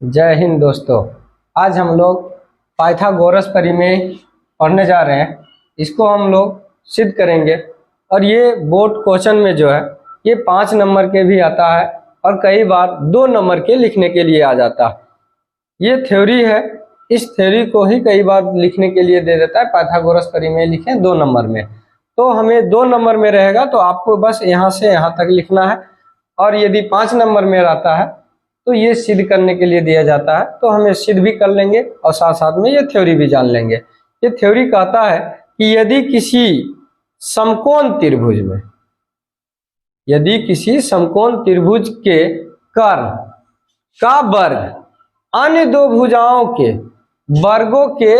जय हिंद दोस्तों। आज हम लोग पाइथागोरस परिमेय पढ़ने जा रहे हैं। इसको हम लोग सिद्ध करेंगे और ये बोर्ड क्वेश्चन में जो है ये 5 नंबर के भी आता है और कई बार 2 नंबर के लिखने के लिए आ जाता है। ये थ्योरी है, इस थ्योरी को ही कई बार लिखने के लिए दे देता है। पाइथागोरस परिमेय लिखें 2 नंबर में, तो हमें 2 नंबर में रहेगा तो आपको बस यहाँ से यहाँ तक लिखना है। और यदि 5 नंबर में रहता है तो ये सिद्ध करने के लिए दिया जाता है, तो हम ये सिद्ध भी कर लेंगे और साथ साथ में ये थ्योरी भी जान लेंगे। ये थ्योरी कहता है कि यदि किसी समकोण त्रिभुज के कर्ण का वर्ग अन्य 2 भुजाओं के वर्गों के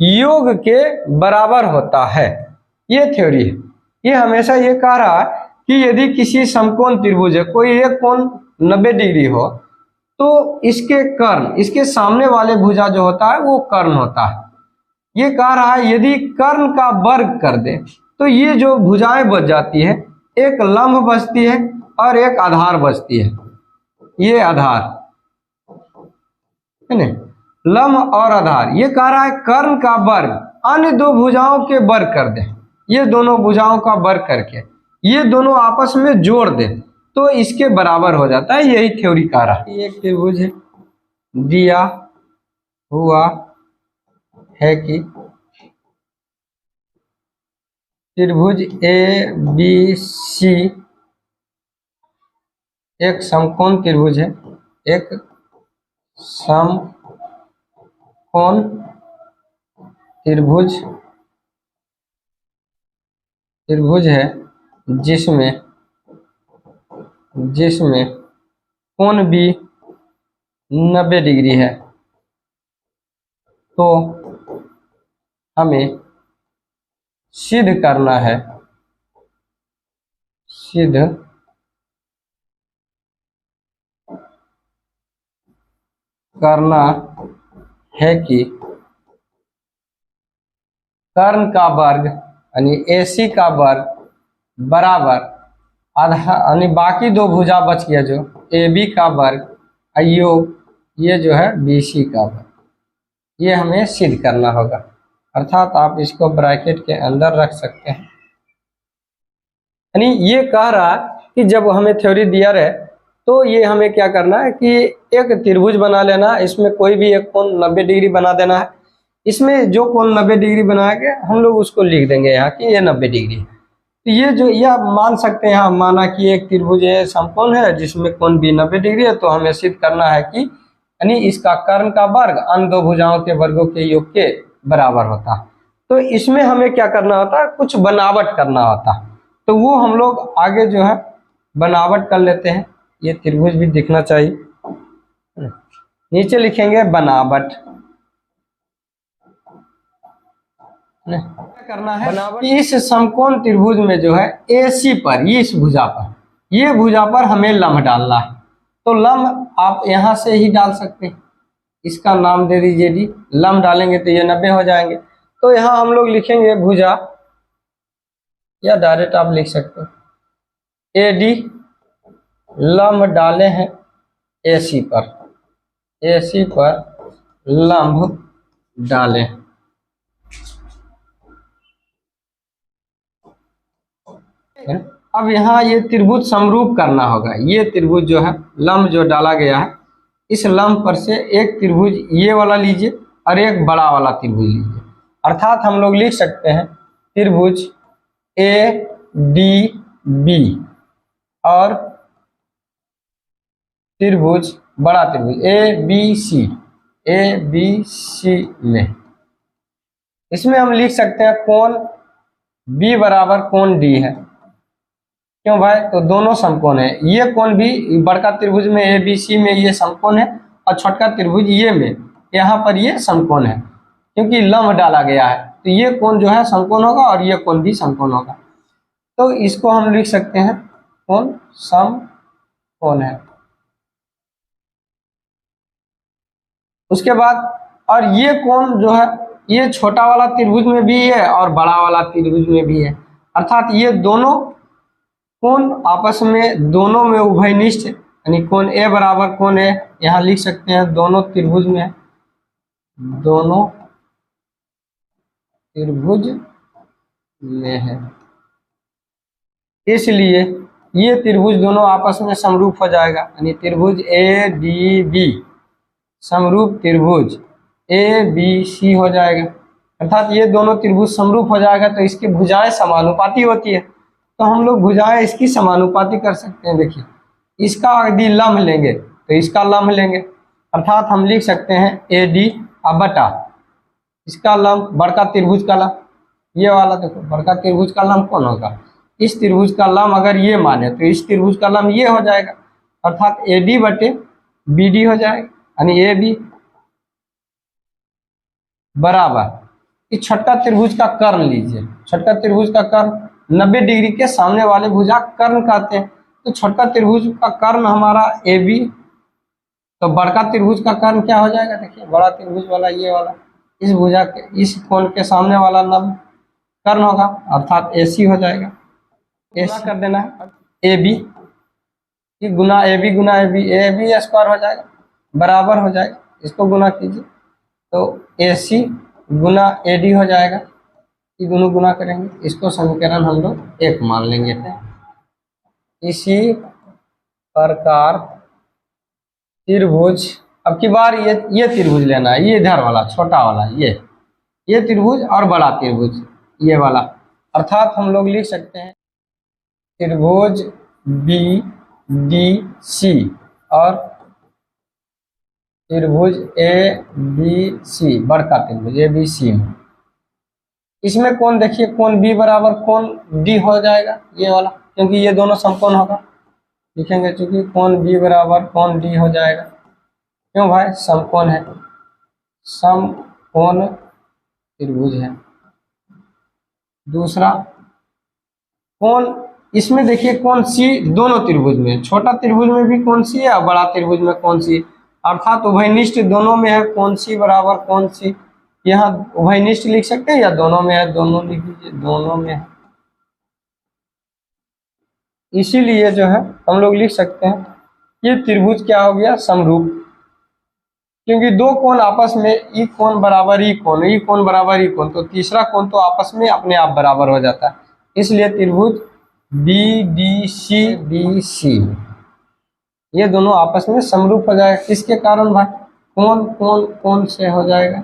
योग के बराबर होता है। ये थ्योरी है। ये हमेशा ये कह रहा है कि यदि किसी समकोण त्रिभुज है, कोई एक कोण 90 डिग्री हो, तो इसके कर्ण, इसके सामने वाले भुजा जो होता है वो कर्ण होता है। ये कह रहा है यदि कर्ण का वर्ग कर दे तो ये जो भुजाएं बच जाती है, एक लंब बचती है और एक आधार बचती है। ये आधार है ना, लंब और आधार। ये कह रहा है कर्ण का वर्ग अन्य 2 भुजाओं के वर्ग कर दे, ये दोनों भुजाओं का वर्ग करके ये दोनों आपस में जोड़ दे तो इसके बराबर हो जाता है। यही थ्योरी कह रहा है। एक त्रिभुज दिया हुआ है कि त्रिभुज ए बी सी एक समकोण त्रिभुज है, एक समकोण त्रिभुज है जिसमें कोण भी 90 डिग्री है। तो हमें सिद्ध करना है कि कर्ण का वर्ग यानी AC का वर्ग बराबर आधा यानी बाकी 2 भुजा बच गया जो AB का वर्ग योग ये जो है BC का वर्ग, ये हमें सिद्ध करना होगा। अर्थात आप इसको ब्रैकेट के अंदर रख सकते हैं। यानी ये कह रहा है कि जब हमें थ्योरी दिया रहे तो ये हमें क्या करना है कि एक त्रिभुज बना लेना, इसमें कोई भी एक कोण 90 डिग्री बना देना है। इसमें जो कोण 90 डिग्री बनाएंगे हम लोग उसको लिख देंगे यहाँ कि ये 90 डिग्री है। तो ये जो यह मान सकते हैं, हम माना कि एक त्रिभुज समकोण है जिसमें कोण भी 90 डिग्री है, तो हमें सिद्ध करना है कि यानी इसका कर्ण का वर्ग अन्य 2 भुजाओं के वर्गों के योग के बराबर होता है। तो इसमें हमें क्या करना होता है, कुछ बनावट करना होता है। तो वो हम लोग आगे जो है बनावट कर लेते हैं। ये त्रिभुज भी दिखना चाहिए, नीचे लिखेंगे बनावट। क्या करना है बनावट, इस समकोण त्रिभुज में जो है AC पर, इस भुजा पर, ये भुजा पर हमें लंब डालना है। तो लंब आप यहाँ से ही डाल सकते हैं, इसका नाम दे दीजिए D। लंब डालेंगे तो ये 90 हो जाएंगे। तो यहाँ हम लोग लिखेंगे भुजा, या डायरेक्ट आप लिख सकते हैं AD, लंब डाले हैं AC पर लंब डालें। अब यहाँ ये त्रिभुज समरूप करना होगा। ये त्रिभुज जो है लंब जो डाला गया है, इस लंब पर से एक त्रिभुज ये वाला लीजिए और एक बड़ा वाला त्रिभुज लीजिए। अर्थात हम लोग लिख सकते हैं त्रिभुज ADB और त्रिभुज बड़ा त्रिभुज ABC में, इसमें हम लिख सकते हैं कोण B बराबर कोण D है। क्यों भाई, तो दोनों समकोण है। ये कोण भी बड़का त्रिभुज में ABC में ये समकोण है और छोटका त्रिभुज ये में यहाँ पर ये समकोण है, क्योंकि लंब डाला गया है। तो ये कोण जो है समकोण होगा और ये कोण भी समकोण होगा। तो इसको हम लिख सकते हैं कोण समकोण है। उसके बाद और ये कोण जो है ये छोटा वाला त्रिभुज में भी है और बड़ा वाला त्रिभुज में भी है। अर्थात ये दोनों कोण आपस में दोनों में उभयनिष्ठ यानी कोण ए बराबर कोण ए यहाँ लिख सकते हैं, दोनों त्रिभुज में है, दोनों त्रिभुज में है, इसलिए ये त्रिभुज दोनों आपस में समरूप हो जाएगा। यानी त्रिभुज ए डी बी समरूप त्रिभुज ए बी सी हो जाएगा। अर्थात ये दोनों त्रिभुज समरूप हो जाएगा तो इसकी भुजाएं समानुपाती होती है, तो हम लोग भुजाएं इसकी समानुपाती कर सकते हैं। देखिए इसका यदि लम्ब लेंगे तो इसका लम्ब लेंगे, अर्थात हम लिख सकते हैं ए डी बटा इसका लम्ब बड़का त्रिभुज का लम्ब, ये वाला देखो बड़का त्रिभुज का लम्ब कौन होगा, इस त्रिभुज का लम्ब अगर ये माने तो इस त्रिभुज का लम्ब ये हो जाएगा, अर्थात ए डी बटे बी डी हो जाएगा। यानी ए बी बराबर इस छोटा त्रिभुज का कर्ण लीजिए, छोटा त्रिभुज का कर्ण 90 डिग्री के सामने वाले भुजा कर्ण कहते हैं, तो छोटा त्रिभुज का कर्ण हमारा ए बी, तो बड़का त्रिभुज का कर्ण क्या हो जाएगा, देखिए बड़ा त्रिभुज वाला ये वाला इस भुजा के इस कोण के सामने वाला लंब कर्ण होगा, अर्थात ए सी हो जाएगा। ऐसा कर देना है ए बी की गुना ए बी स्क्वायर हो जाएगा, बराबर हो जाएगा, इसको गुना कीजिए तो ए सी गुना ए डी हो जाएगा, ये दोनों गुना करेंगे, इसको समीकरण हम लोग 1 मान लेंगे। इसी प्रकार त्रिभुज, अब की बार ये त्रिभुज लेना है, ये इधर वाला छोटा वाला ये त्रिभुज और बड़ा त्रिभुज ये वाला, अर्थात हम लोग लिख सकते हैं त्रिभुज बी डी सी और त्रिभुज ए बी सी, बड़का त्रिभुज ए बी सी में, इसमें कौन देखिए कोण बी बराबर कोण डी हो जाएगा ये वाला, क्योंकि ये दोनों समकोण होगा, लिखेंगे चूंकि कोण बी बराबर कोण डी हो जाएगा। क्यों भाई, समकोण है, समकोण त्रिभुज है। दूसरा कोण, इसमें देखिए कोण सी दोनों त्रिभुज में, छोटा त्रिभुज में भी कोण सी है और बड़ा त्रिभुज में कोण सी, अर्थात उभयनिष्ठ दोनों में है, कोण सी बराबर कोण सी, यहाँ उभयनिष्ठ लिख सकते हैं या दोनों में है, दोनों लिख लीजिए, दोनों में है। इसीलिए जो है हम लोग लिख सकते हैं ये त्रिभुज क्या हो गया, समरूप, क्योंकि दो कोण आपस में ई कोण बराबर ई कोण, ई कोण बराबर ई कोण, तो तीसरा कोण तो आपस में अपने आप बराबर हो जाता है, इसलिए त्रिभुज बी डी सी ये दोनों आपस में समरूप हो जाएगा। किसके कारण भाई, कोण से हो जाएगा,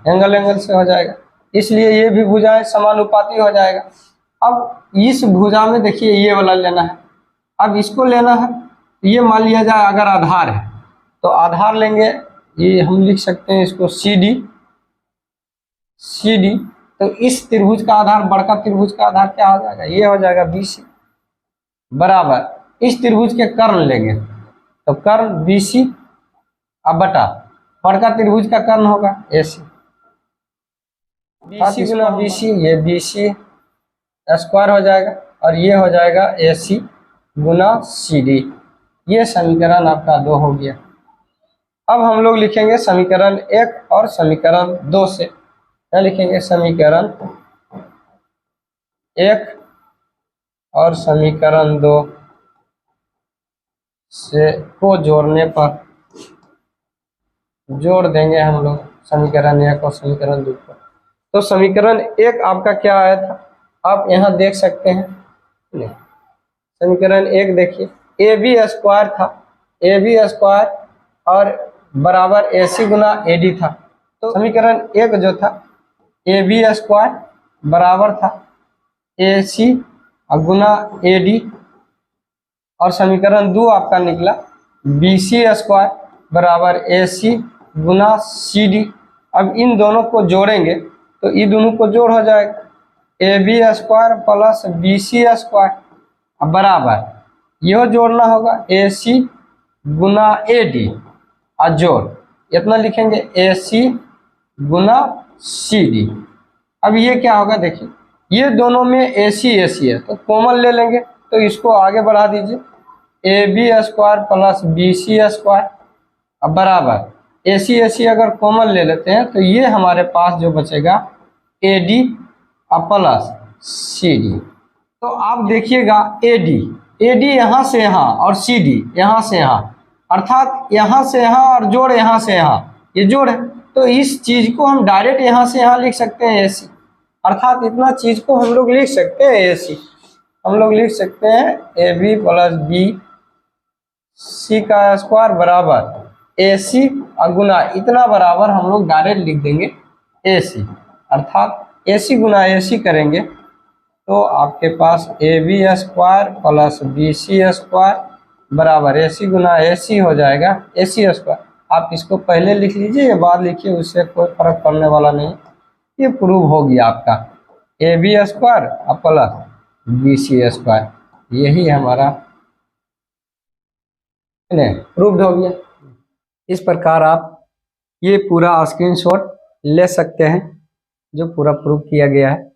एंगल से हो जाएगा, इसलिए ये भी भुजाएं समानुपाती हो जाएगा। अब इस भुजा में देखिए ये वाला लेना है, अब इसको लेना है, ये मान लिया जाए अगर आधार है तो आधार लेंगे, ये हम लिख सकते हैं इसको सी डी, तो इस त्रिभुज का आधार बड़का त्रिभुज का आधार क्या हो जाएगा, ये हो जाएगा बी सी, बराबर इस त्रिभुज के कर्ण लेंगे तो कर्ण बी सी अब बटा बड़का त्रिभुज का कर्ण होगा ए सी, बी सी गुना बी सी, ये बी सी स्क्वायर हो जाएगा और ये हो जाएगा ए सी गुना सी डी, ये समीकरण आपका 2 हो गया। अब हम लोग लिखेंगे समीकरण 1 और समीकरण 2 से, क्या लिखेंगे, समीकरण 1 और समीकरण 2 से को जोड़ने पर जोड़ देंगे हम लोग समीकरण 1 और समीकरण 2 पर। तो समीकरण 1 आपका क्या आया था, आप यहाँ देख सकते हैं, समीकरण 1 देखिए ए बी स्क्वायर था, ए बी स्क्वायर और बराबर A C Guna A D था, तो समीकरण 1 जो था ए बी स्क्वायर बराबर था ए सी गुना ए डी, और समीकरण 2 आपका निकला बी सी स्क्वायर बराबर A C Guna C D. अब इन दोनों को जोड़ेंगे तो ये दोनों को जोड़ हो जाएगा, A B square plus B C square बराबर यह जोड़ना होगा ए सी गुना ए डी और जोड़ इतना लिखेंगे ए सी गुना सी डी। अब ये क्या होगा, देखिए ये दोनों में ए सी है तो कॉमन ले लेंगे, तो इसको आगे बढ़ा दीजिए, A B square plus B C square बराबर ए सी अगर कॉमन ले लेते हैं तो ये हमारे पास जो बचेगा A D plus C D. तो आप देखिएगा ए डी AD यहाँ से यहाँ और CD यहाँ से यहाँ, अर्थात यहाँ से यहाँ और जोड़ यहाँ से यहाँ, ये जोड़ है। तो इस चीज को हम डायरेक्ट यहाँ से यहाँ लिख सकते हैं AC, अर्थात इतना चीज को हम लोग लिख सकते हैं AC। हम लोग लिख सकते हैं AB प्लस BC का स्क्वायर बराबर AC गुना इतना बराबर हम लोग डायरेक्ट लिख देंगे AC, अर्थात AC गुना AC करेंगे तो आपके पास AB square plus BC square बराबर AC गुना AC हो जाएगा AC स्क्वायर। आप इसको पहले लिख लीजिए या बाद लिखिए, उससे कोई फर्क पड़ने वाला नहीं, ये प्रूव हो गया आपका AB square plus BC square, यही हमारा प्रूव्ड हो गया। इस प्रकार आप ये पूरा स्क्रीनशॉट ले सकते हैं जो पूरा प्रूव किया गया है।